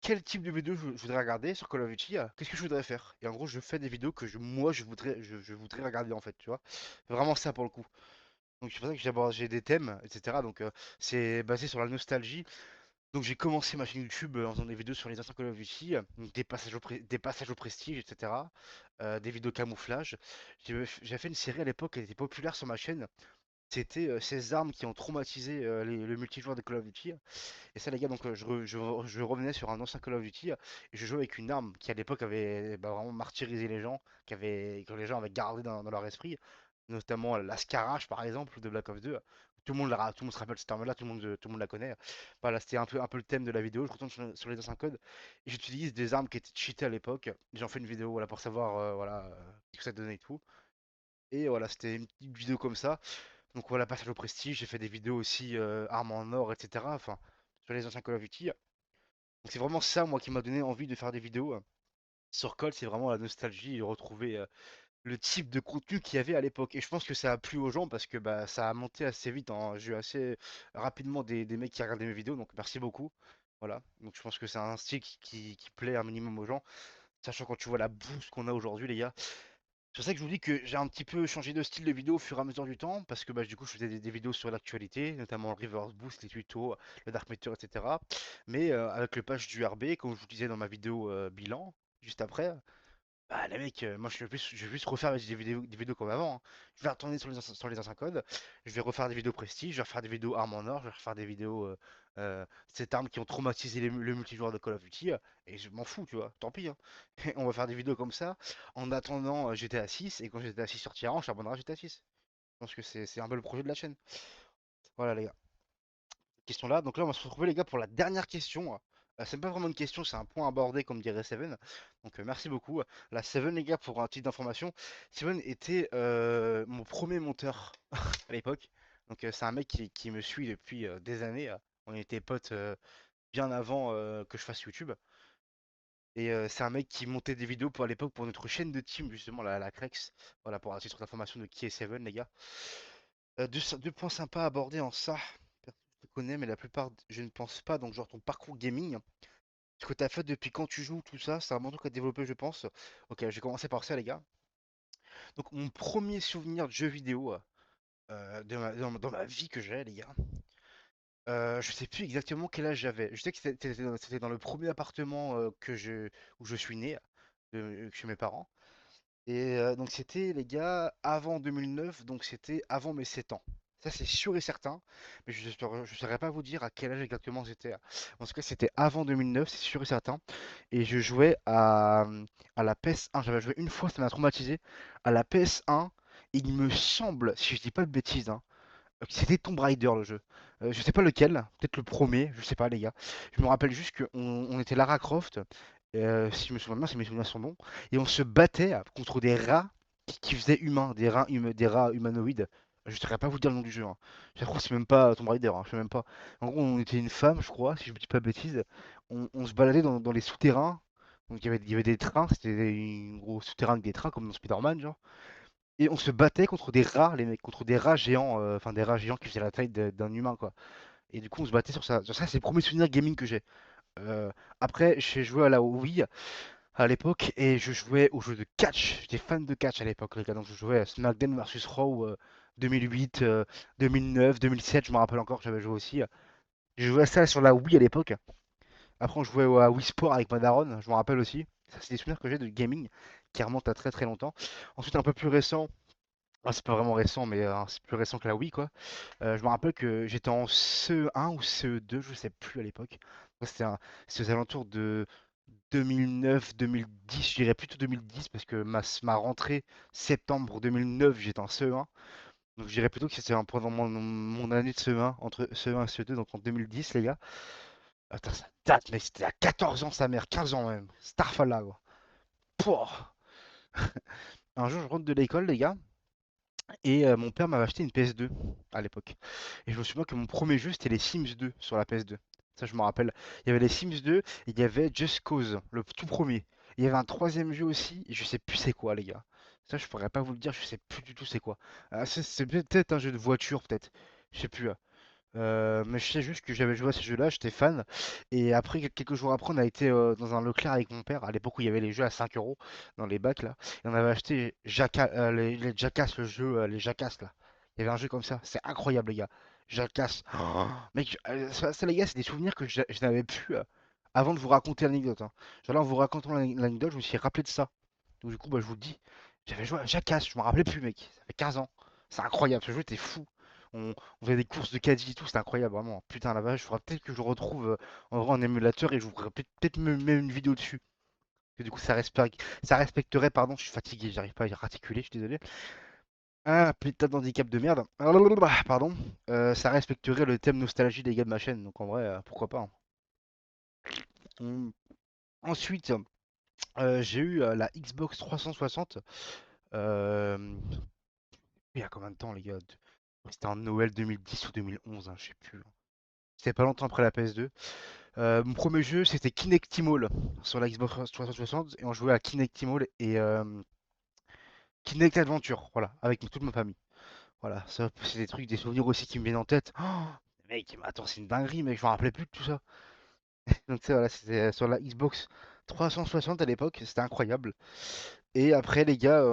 quel type de vidéo je voudrais regarder sur Call of Duty? Qu'est-ce que je voudrais faire? Et en gros, je fais des vidéos que moi, je voudrais regarder en fait, tu vois. Vraiment ça pour le coup. Donc c'est pour ça que j'ai des thèmes, etc. Donc c'est basé sur la nostalgie. Donc j'ai commencé ma chaîne YouTube en faisant des vidéos sur les anciens Call of Duty, donc des passages au prestige, etc. Des vidéos camouflage. J'ai fait une série à l'époque, elle était populaire sur ma chaîne. C'était ces armes qui ont traumatisé le multijoueur de Call of Duty. Et ça les gars, donc je revenais sur un ancien Call of Duty et je jouais avec une arme qui à l'époque avait bah, vraiment martyrisé les gens, que les gens avaient gardé dans leur esprit. Notamment la Scarache par exemple de Black Ops 2. Tout le monde se rappelle cette arme-là, tout le monde la connaît. Voilà, c'était un peu le thème de la vidéo. Je retourne sur les anciens codes et j'utilise des armes qui étaient cheatées à l'époque. J'en fais une vidéo voilà, pour savoir voilà, ce que ça donnait et tout. Et voilà, c'était une petite vidéo comme ça. Donc voilà, passage au prestige. J'ai fait des vidéos aussi armes en or, etc. Enfin, sur les anciens Call of Duty. Donc c'est vraiment ça, moi, qui m'a donné envie de faire des vidéos. Sur Call, c'est vraiment la nostalgie et retrouver le type de contenu qu'il y avait à l'époque. Et je pense que ça a plu aux gens parce que bah, ça a monté assez vite, hein. J'ai eu assez rapidement des mecs qui regardaient mes vidéos, donc merci beaucoup. Voilà, donc je pense que c'est un style qui plaît un minimum aux gens, sachant quand tu vois la boost qu'on a aujourd'hui, les gars. C'est pour ça que je vous dis que j'ai un petit peu changé de style de vidéo au fur et à mesure du temps, parce que bah, du coup je faisais des vidéos sur l'actualité, notamment le reverse boost, les tutos, le dark meter, etc. Mais avec le patch du RB, comme je vous disais dans ma vidéo bilan, juste après, bah les mecs, moi je vais juste refaire des vidéos comme avant, hein. Je vais retourner sur les anciens codes, je vais refaire des vidéos prestige, je vais refaire des vidéos armes en or, je vais refaire des vidéos cette arme qui ont traumatisé le multijoueur de Call of Duty, et je m'en fous, tu vois, tant pis, hein. On va faire des vidéos comme ça, en attendant GTA 6, et quand GTA 6 sortira, on charbonnera GTA 6. Je pense que c'est un peu le projet de la chaîne. Voilà les gars, question là. Donc là, on va se retrouver, les gars, pour la dernière question. C'est pas vraiment une question, c'est un point abordé, comme dirait Seven. Donc merci beaucoup. La Seven, les gars, pour un titre d'information, Seven était mon premier monteur à l'époque. Donc c'est un mec qui me suit depuis des années. On était potes bien avant que je fasse YouTube. Et c'est un mec qui montait des vidéos pour à l'époque pour notre chaîne de team, justement, la Crex. Voilà, pour un titre d'information de qui est Seven, les gars. Deux points sympas à aborder en ça. Je te connais, mais la plupart, je ne pense pas. Donc, genre ton parcours gaming, ce que tu as fait depuis quand tu joues, tout ça, c'est un bon truc à développer, je pense. Ok, je vais commencer par ça, les gars. Donc, mon premier souvenir de jeu vidéo dans ma vie que j'ai, les gars. Je sais plus exactement quel âge j'avais. Je sais que c'était dans le premier appartement où je suis né, chez mes parents. Et donc c'était les gars avant 2009, donc c'était avant mes 7 ans. Ça c'est sûr et certain, mais je saurais pas vous dire à quel âge exactement c'était. En tout cas c'était avant 2009, c'est sûr et certain. Et je jouais à la PS1, j'avais joué une fois, ça m'a traumatisé. À la PS1, il me semble, si je dis pas de bêtises, hein, c'était Tomb Raider le jeu. Je sais pas lequel, peut-être le premier, je sais pas les gars. Je me rappelle juste qu'on était Lara Croft, si je me souviens bien, si mes souvenirs sont bons, et on se battait contre des rats qui faisaient humains, des rats humanoïdes. Je ne saurais pas vous dire le nom du jeu, hein. Je crois que c'est même pas Tomb Raider, hein, je sais même pas. En gros, on était une femme, je crois, si je ne dis pas de bêtises. On se baladait dans les souterrains. Donc il y avait des trains, c'était un gros souterrain avec des trains comme dans Spider-Man, genre. Et on se battait contre des rats, les mecs, contre des rats géants, enfin des rats géants qui faisaient la taille d'un humain, quoi. Et du coup, on se battait sur ça. Sur ça, c'est le premier souvenir gaming que j'ai. Euh, Après, j'ai joué à la Wii à l'époque et je jouais aux jeux de catch. J'étais fan de catch à l'époque, les gars. Donc je jouais à SmackDown versus Raw 2008, 2009, 2007, je me rappelle encore que j'avais joué aussi. J'ai joué à ça sur la Wii à l'époque. Après, on jouait à Wii Sport avec ma daronne, je me rappelle aussi. Ça, c'est des souvenirs que j'ai de gaming qui remontent à très très longtemps. Ensuite, un peu plus récent. Ah, c'est pas vraiment récent, mais c'est plus récent que la Wii, quoi. Je me rappelle que j'étais en CE1 ou CE2, je sais plus à l'époque. Ouais, c'était aux alentours de 2009-2010, je dirais plutôt 2010, parce que ma rentrée septembre 2009, j'étais en CE1. Donc je dirais plutôt que c'était pendant mon année de CE1, entre CE1 et CE2, donc en 2010, les gars. Attends, ça date, mais c'était à 14 ans, sa mère, 15 ans même. Starfall quoi. Pouah. Un jour, je rentre de l'école, les gars. Et mon père m'avait acheté une PS2 à l'époque. Et je me souviens que mon premier jeu c'était les Sims 2 sur la PS2. Ça je me rappelle. Il y avait les Sims 2 et il y avait Just Cause, le tout premier. Il y avait un troisième jeu aussi, et je sais plus c'est quoi les gars. Ça je pourrais pas vous le dire, je sais plus du tout c'est quoi. C'est peut-être un jeu de voiture peut-être. Je sais plus. Mais je sais juste que j'avais joué à ce jeu-là, j'étais fan. Et après, quelques jours après, on a été dans un Leclerc avec mon père, à l'époque où il y avait les jeux à 5 euros dans les bacs là. Et on avait acheté les Jackass, le jeu, les Jackass là. Il y avait un jeu comme ça, c'est incroyable les gars. Jackass. Oh, mec, ça, les gars, c'est des souvenirs que je n'avais plus avant de vous raconter l'anecdote, hein. Genre là, en vous racontant l'anecdote, je me suis rappelé de ça. Donc du coup, bah, je vous le dis, j'avais joué à Jackass, je me rappelais plus mec, ça fait 15 ans. C'est incroyable, ce jeu était fou. On faisait des courses de caddie et tout, c'était incroyable, vraiment. Putain, la vache, il faudra peut-être que je le retrouve en vrai en émulateur et je vous ferai peut-être même une vidéo dessus. Que du coup, ça respecterait, pardon, je suis fatigué, j'arrive pas à articuler, je suis désolé. Ah, putain d'handicap de merde. Pardon. Ça respecterait le thème nostalgie des gars de ma chaîne, donc en vrai, pourquoi pas, hein. Hum. Ensuite, j'ai eu la Xbox 360. euh, il y a combien de temps, les gars? C'était en Noël 2010 ou 2011, hein, je sais plus, hein. C'était pas longtemps après la PS2. Mon premier jeu, c'était Kinectimall sur la Xbox 360 et on jouait à Kinectimall et Kinect Adventure, voilà, avec toute ma famille. Voilà, ça, c'est des trucs, des souvenirs aussi qui me viennent en tête. Oh, mec, mais attends, c'est une dinguerie, mec, je me rappelais plus de tout ça. Donc, tu sais, voilà, c'était sur la Xbox 360 à l'époque, c'était incroyable. Et après, les gars,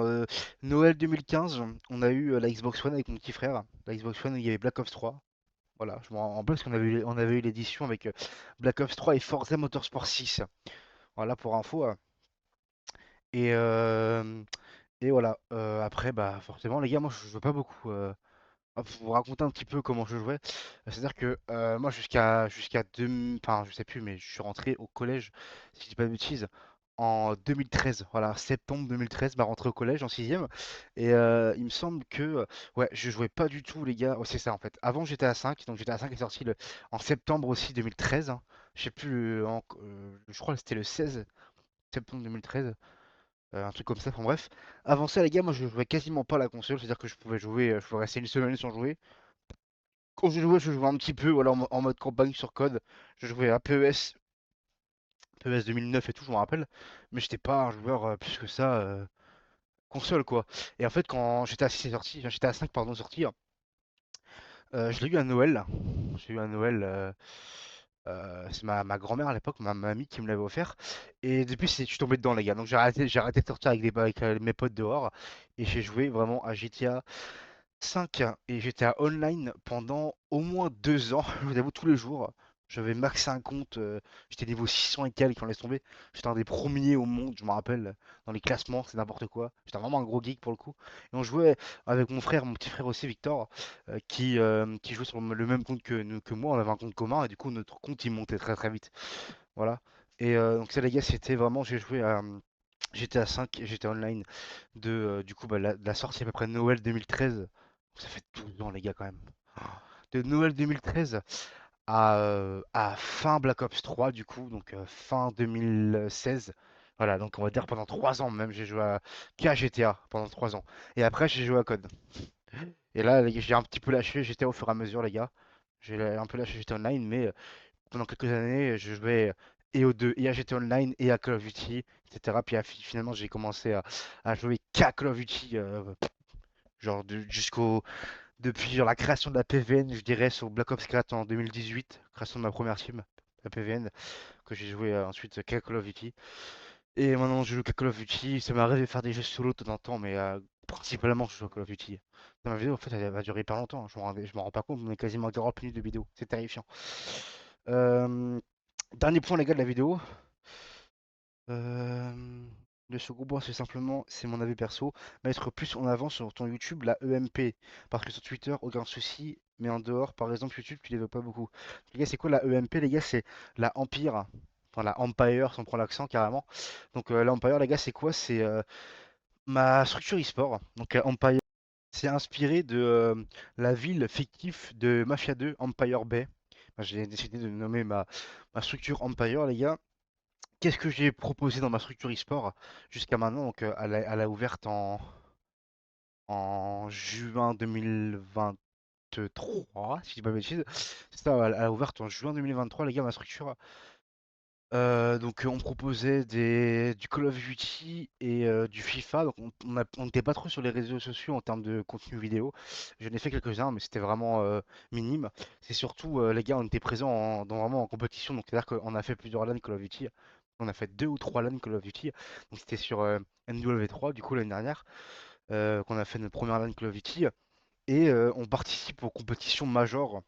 Noël 2015, on a eu la Xbox One avec mon petit frère. La Xbox One, il y avait Black Ops 3. Voilà, je me rends en plus qu'on avait on avait eu l'édition avec Black Ops 3 et Forza Motorsport 6. Voilà pour info. Et, euh, et voilà, après, bah forcément, les gars, moi je joue pas beaucoup. Pour vous raconter un petit peu comment je jouais, c'est-à-dire que moi jusqu'à enfin je sais plus, mais je suis rentré au collège, si je dis pas de bêtises, en 2013. Voilà, septembre 2013, bah rentré au collège en sixième. Et il me semble que ouais, je jouais pas du tout, les gars. Oh, c'est ça en fait. Avant j'étais à 5, donc j'étais à 5 est sorti en septembre aussi 2013, hein. Je sais plus, je crois que c'était le 16 septembre 2013. Un truc comme ça, enfin bref. Avant ça, les gars, moi je jouais quasiment pas à la console, c'est-à-dire que je pouvais jouer, je pouvais rester une semaine sans jouer. Quand je jouais un petit peu, voilà, en mode campagne sur code. Je jouais à PES, PES 2009 et tout, je me rappelle. Mais j'étais pas un joueur plus que ça, console quoi. Et en fait, quand j'étais à 6 sorti, enfin, j'étais à 5 pardon sorti, je l'ai eu à Noël. J'ai eu à Noël. C'est ma grand-mère à l'époque, ma mamie qui me l'avait offert. Et depuis, je suis tombé dedans, les gars. Donc j'ai arrêté de sortir avec mes potes dehors. Et j'ai joué vraiment à GTA 5 et j'étais à online pendant au moins 2 ans, je vous avoue, tous les jours. J'avais maxé un compte, j'étais niveau 600 et quelques, on laisse tomber. J'étais un des premiers au monde, je me rappelle, dans les classements, c'est n'importe quoi. J'étais vraiment un gros geek pour le coup. Et on jouait avec mon frère, mon petit frère aussi, Victor, qui jouait sur le même compte que moi. On avait un compte commun et du coup, notre compte il montait très très vite. Voilà. Et donc, ça, les gars, c'était vraiment, j'ai joué à GTA 5 et GTA Online du coup, bah, de la sortie à peu près Noël 2013. Ça fait 12 ans, les gars, quand même. De Noël 2013 à fin Black Ops 3, du coup, donc fin 2016. Voilà, donc on va dire pendant 3 ans même, j'ai joué qu'à GTA pendant 3 ans. Et après, j'ai joué à Code. Et là, les gars, j'ai un petit peu lâché GTA au fur et à mesure, les gars. J'ai un peu lâché GTA Online, mais pendant quelques années, je jouais et aux deux, et à GTA Online, et à Call of Duty, etc. Puis finalement, j'ai commencé à jouer qu'à Call of Duty, genre depuis genre, la création de la PVN, je dirais, sur Black Ops 4 en 2018, création de ma première team, la PVN, que j'ai joué ensuite qu'à Call of Duty. Et maintenant, je joue qu'à Call of Duty. Ça m'arrive de faire des jeux solo de temps en temps, mais principalement, je joue à Call of Duty. Dans ma vidéo, en fait, elle va durer pas longtemps, hein. Je m'en rends pas compte, on est quasiment à 40 minutes de vidéo. C'est terrifiant. Euh, Dernier point, les gars, de la vidéo. Euh, Le second point, c'est simplement, c'est mon avis perso, mettre plus en avant sur ton YouTube la EMP. Parce que sur Twitter, aucun souci, mais en dehors, par exemple, YouTube, tu les veux pas beaucoup. Les gars, c'est quoi la EMP, les gars? C'est la Empire, enfin la Empire, si on prend l'accent carrément. Donc la Empire, les gars, c'est quoi? C'est ma structure e-sport. Donc Empire, c'est inspiré de la ville fictive de Mafia 2, Empire Bay. Enfin, j'ai décidé de nommer ma structure Empire, les gars. Qu'est-ce que j'ai proposé dans ma structure e-sport jusqu'à maintenant? Donc, elle a ouverte en juin 2023, si je dis pas de bêtises. C'est ça, elle a ouverte en juin 2023, les gars, ma structure. Donc, on proposait du Call of Duty et du FIFA. Donc, on n'était pas trop sur les réseaux sociaux en termes de contenu vidéo. J'en ai fait quelques-uns, mais c'était vraiment minime. C'est surtout, les gars, on était présents vraiment en compétition. Donc, c'est-à-dire qu'on a fait plusieurs LAN Call of Duty. On a fait 2 ou 3 LAN Call of Duty. Donc, c'était sur MW3, du coup, l'année dernière, qu'on a fait notre première LAN Call of Duty. Et on participe aux compétitions majeures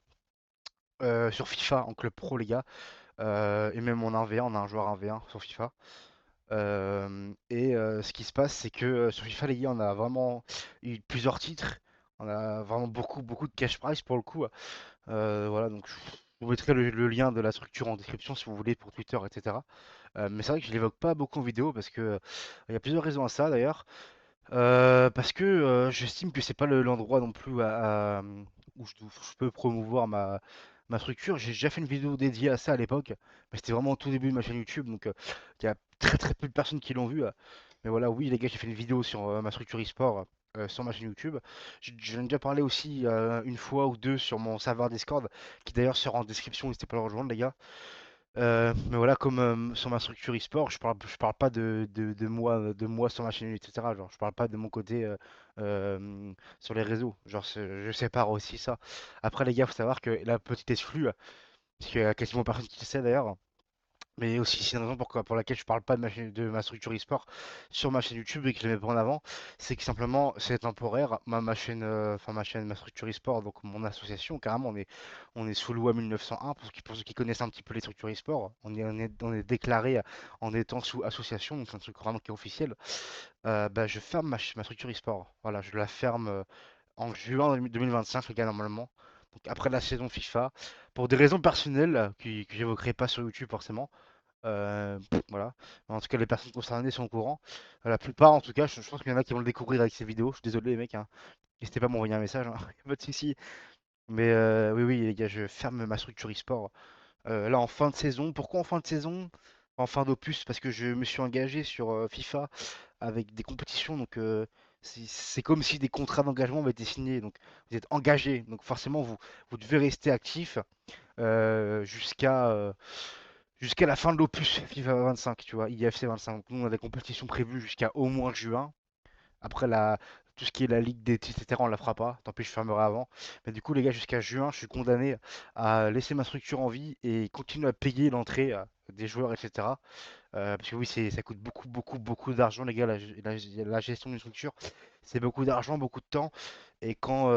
sur FIFA en club pro, les gars. Et même en 1v1, on a un joueur 1v1 sur FIFA. Ce qui se passe, c'est que sur FIFA, les gars, on a vraiment eu plusieurs titres. On a vraiment beaucoup de cash prize pour le coup. Voilà, donc je vous mettrai le lien de la structure en description si vous voulez pour Twitter, etc. Mais c'est vrai que je l'évoque pas beaucoup en vidéo parce que il y a plusieurs raisons à ça d'ailleurs. Parce que j'estime que c'est pas l'endroit non plus où je peux promouvoir ma structure. J'ai déjà fait une vidéo dédiée à ça à l'époque, mais c'était vraiment au tout début de ma chaîne YouTube, donc il y a très très peu de personnes qui l'ont vu. Mais voilà, oui les gars, j'ai fait une vidéo sur ma structure e-sport sur ma chaîne YouTube. J'en ai déjà parlé aussi une fois ou deux sur mon serveur Discord, qui d'ailleurs sera en description, n'hésitez pas à le rejoindre les gars. Mais voilà, comme sur ma structure e-sport, je parle pas de moi sur ma chaîne, etc. Genre, je parle pas de mon côté sur les réseaux. Genre, je sépare aussi ça. Après, les gars, faut savoir que la petite exclue, parce qu'il y a quasiment personne qui le sait d'ailleurs, mais aussi, c'est une raison pour laquelle je parle pas de ma structure e-sport sur ma chaîne YouTube et que je la mets pas en avant, c'est que simplement c'est temporaire. Ma chaîne, ma structure e-sport, donc mon association, carrément, on est sous loi 1901 pour ceux qui connaissent un petit peu les structures e-sport. On est déclaré en étant sous association, donc c'est un truc vraiment qui est officiel. Bah, je ferme ma structure e-sport. Voilà, je la ferme en juin 2025, les gars, normalement. Donc après la saison FIFA, pour des raisons personnelles que j'évoquerai pas sur YouTube forcément. Voilà. En tout cas, les personnes concernées sont au courant. La plupart, en tout cas, je pense qu'il y en a qui vont le découvrir avec ces vidéos. Je suis désolé, les mecs, hein. N'hésitez pas à m'envoyer un message, hein. Y a pas de souci. Mais oui, oui, les gars, je ferme ma structure e-sport. Là, en fin de saison. Pourquoi en fin de saison? En fin d'opus, parce que je me suis engagé sur FIFA avec des compétitions. Donc, c'est comme si des contrats d'engagement avaient été signés. Donc, vous êtes engagé. Donc, forcément, vous devez rester actif jusqu'à la fin de l'opus FIFA 25, tu vois, IFC 25. Donc, nous, on a des compétitions prévues jusqu'à au moins juin. Après, tout ce qui est la Ligue des titres, etc., on la fera pas. Tant pis, je fermerai avant. Mais du coup, les gars, jusqu'à juin, je suis condamné à laisser ma structure en vie et continuer à payer l'entrée des joueurs, etc. Parce que oui, ça coûte beaucoup, beaucoup, beaucoup d'argent, les gars, la gestion d'une structure. C'est beaucoup d'argent, beaucoup de temps. Et quand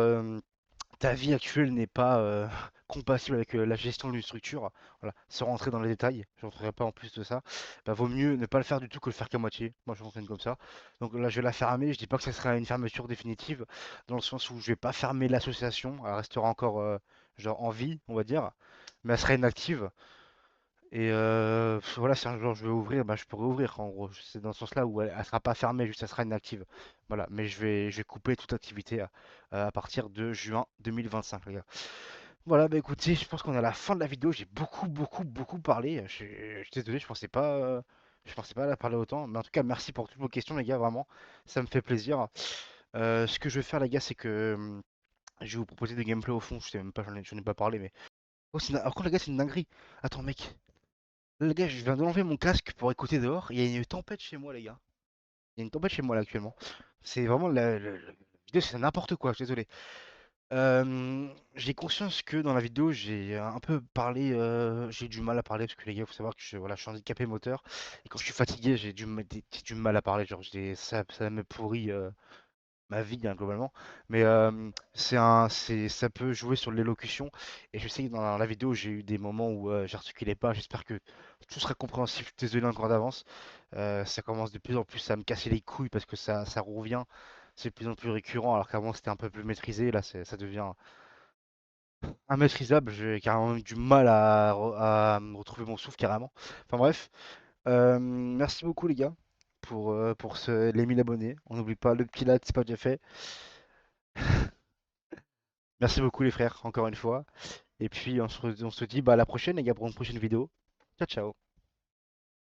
ta vie actuelle n'est pas compatible avec la gestion d'une structure, voilà, sans rentrer dans les détails, je rentrerai pas en plus de ça, bah, vaut mieux ne pas le faire du tout que le faire qu'à moitié. Moi, je fonctionne comme ça. Donc là, je vais la fermer. Je dis pas que ça sera une fermeture définitive, dans le sens où je vais pas fermer l'association. Elle restera encore genre en vie, on va dire, mais elle sera inactive. Et voilà, si un jour je veux ouvrir, bah, je pourrais ouvrir. En gros, c'est dans ce sens-là où elle sera pas fermée, juste elle sera inactive. Voilà, mais je vais couper toute activité à partir de juin 2025, les gars. Voilà, bah écoutez, je pense qu'on est à la fin de la vidéo. J'ai beaucoup, beaucoup, beaucoup parlé. Je suis désolé, je pensais pas la parler autant. Mais en tout cas, merci pour toutes vos questions, les gars, vraiment. Ça me fait plaisir. Ce que je vais faire, les gars, c'est que je vais vous proposer des gameplays au fond. Je sais même pas, j'en ai pas parlé, mais. Oh, alors, contre, les gars, c'est une dinguerie. Attends, mec. Là, les gars, je viens d'enlever mon casque pour écouter dehors. Il y a une tempête chez moi, les gars. Il y a une tempête chez moi, là, actuellement. C'est vraiment la vidéo, c'est n'importe quoi, je suis désolé. J'ai conscience que dans la vidéo, j'ai un peu parlé, j'ai du mal à parler parce que les gars, faut savoir que voilà, je suis handicapé moteur et quand je suis fatigué, j'ai du mal à parler. Genre, ça me pourrit ma vie hein, globalement. Mais ça peut jouer sur l'élocution. Et je sais que dans la vidéo, j'ai eu des moments où j'articulais pas. J'espère que tout sera compréhensible. Désolé encore d'avance. Ça commence de plus en plus à me casser les couilles parce que ça revient. C'est de plus en plus récurrent alors qu'avant c'était un peu plus maîtrisé. Là, ça devient immaîtrisable. J'ai carrément eu du mal à me retrouver mon souffle carrément. Enfin bref. Merci beaucoup les gars pour les 1000 abonnés. On n'oublie pas le petit like, c'est pas déjà fait. Merci beaucoup les frères, encore une fois. Et puis on se dit bah, à la prochaine les gars pour une prochaine vidéo. Ciao ciao.